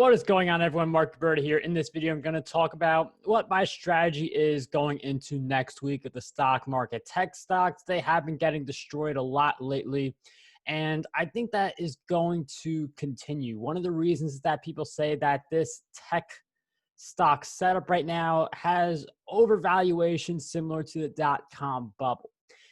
What is going on, everyone? Mark Berta here. In this video, I'm going to talk about what my strategy is going into next week with the stock market. Tech stocks, they have been getting destroyed a lot lately, and I think that is going to continue. One of the reasons is that people say that this tech stock setup right now has overvaluation similar to the dot-com bubble.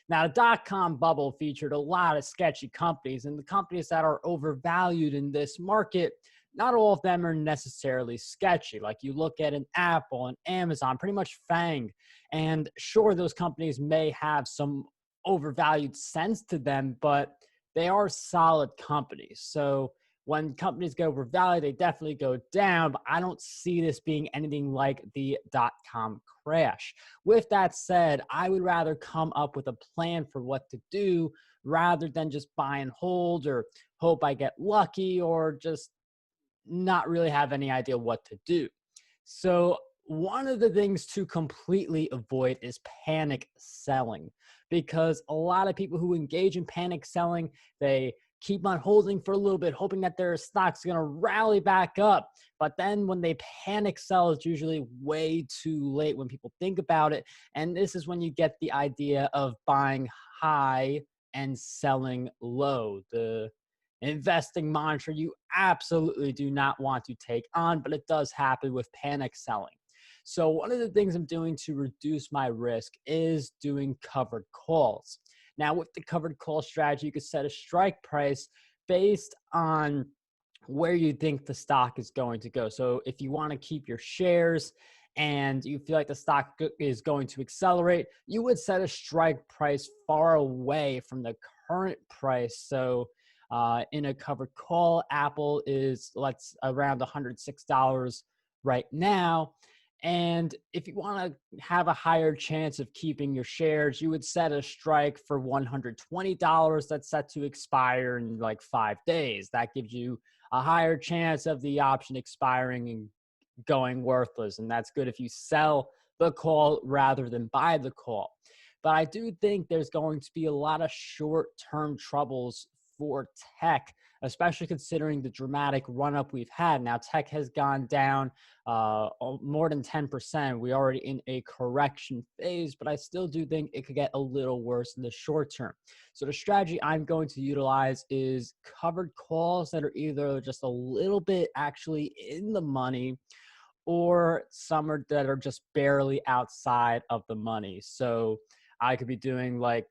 Now, the dot-com bubble featured a lot of sketchy companies, and the companies that are overvalued in this market, not all of them are necessarily sketchy. Like you look at an Apple and Amazon, pretty much FANG, and sure, those companies may have some overvalued sense to them, but they are solid companies. So when companies go overvalued, they definitely go down, but I don't see this being anything like the dot-com crash. With that said, I would rather come up with a plan for what to do rather than just buy and hold or hope I get lucky or just not really have any idea what to do. So one of the things to completely avoid is panic selling, because a lot of people who engage in panic selling, they keep on holding for a little bit, hoping that their stock's going to rally back up. But then when they panic sell, it's usually way too late when people think about it. And this is when you get the idea of buying high and selling low. The investing mantra you absolutely do not want to take on, but it does happen with panic selling. So one of the things I'm doing to reduce my risk is doing covered calls. Now, with the covered call strategy, you could set a strike price based on where you think the stock is going to go. So if you want to keep your shares and you feel like the stock is going to accelerate, you would set a strike price far away from the current price. So in a covered call, Apple is around $106 right now. And if you want to have a higher chance of keeping your shares, you would set a strike for $120 that's set to expire in like 5 days. That gives you a higher chance of the option expiring and going worthless. And that's good if you sell the call rather than buy the call. But I do think there's going to be a lot of short-term troubles for tech, especially considering the dramatic run-up we've had. Now, tech has gone down more than 10%. We're already in a correction phase, but I still do think it could get a little worse in the short term. So the strategy I'm going to utilize is covered calls that are either just a little bit actually in the money or some that are just barely outside of the money. So I could be doing like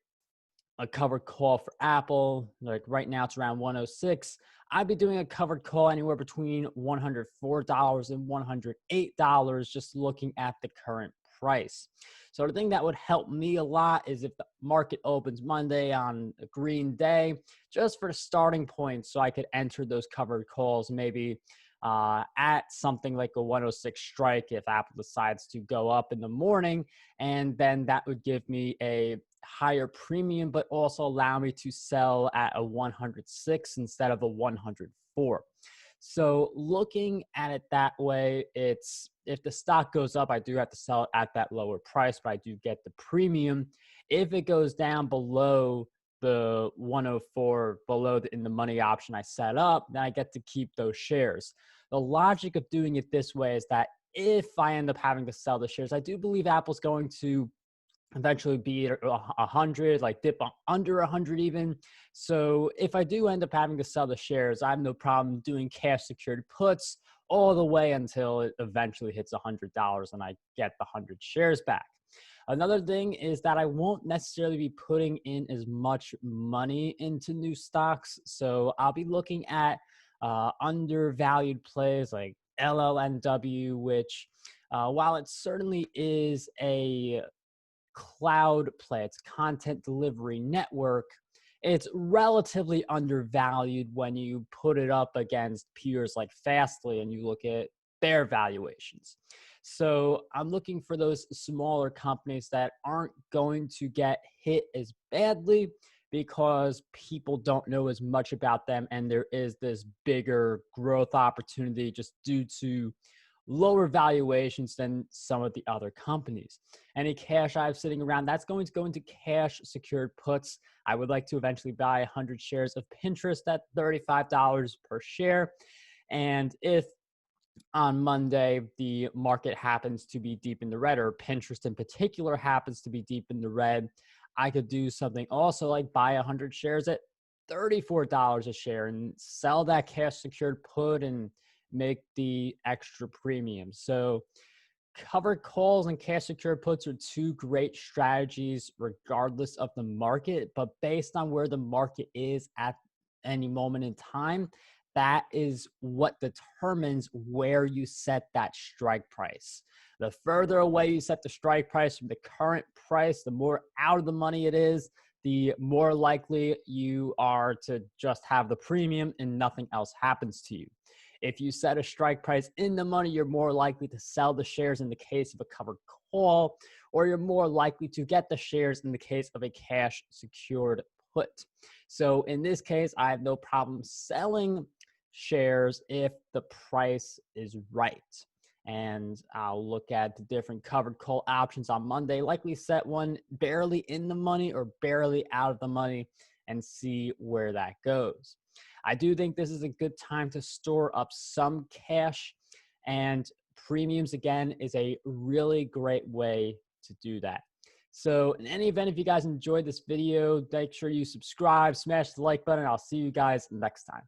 a covered call for Apple, like right now it's around 106. I'd be doing a covered call anywhere between $104 and $108, just looking at the current price. So the thing that would help me a lot is if the market opens Monday on a green day, just for the starting point, so I could enter those covered calls maybe at something like a 106 strike if Apple decides to go up in the morning. And then that would give me a higher premium, but also allow me to sell at a 106 instead of a 104. So looking at it that way, it's if the stock goes up, I do have to sell it at that lower price, but I do get the premium. If it goes down below the 104, below in the money option I set up, then I get to keep those shares. The logic of doing it this way is that if I end up having to sell the shares, I do believe Apple's going to eventually be at 100, like dip under 100 even. So if I do end up having to sell the shares, I have no problem doing cash secured puts all the way until it eventually hits $100 and I get the 100 shares back. Another thing is that I won't necessarily be putting in as much money into new stocks. So I'll be looking at undervalued plays like LLNW, which while it certainly is a cloud play, it's content delivery network, it's relatively undervalued when you put it up against peers like Fastly and you look at their valuations. So I'm looking for those smaller companies that aren't going to get hit as badly because people don't know as much about them, and there is this bigger growth opportunity just due to lower valuations than some of the other companies. Any cash I have sitting around, that's going to go into cash secured puts. I would like to eventually buy 100 shares of Pinterest at $35 per share. And if on Monday, the market happens to be deep in the red, or Pinterest in particular happens to be deep in the red, I could do something also like buy 100 shares at $34 a share and sell that cash secured put and make the extra premium. So covered calls and cash secured puts are two great strategies regardless of the market, but based on where the market is at any moment in time, that is what determines where you set that strike price. The further away you set the strike price from the current price, the more out of the money it is, the more likely you are to just have the premium and nothing else happens to you. If you set a strike price in the money, you're more likely to sell the shares in the case of a covered call, or you're more likely to get the shares in the case of a cash secured put. So in this case, I have no problem selling shares if the price is right. And I'll look at the different covered call options on Monday, likely set one barely in the money or barely out of the money, and see where that goes. I do think this is a good time to store up some cash, and premiums, again, is a really great way to do that. So in any event, if you guys enjoyed this video, make sure you subscribe, smash the like button. I'll see you guys next time.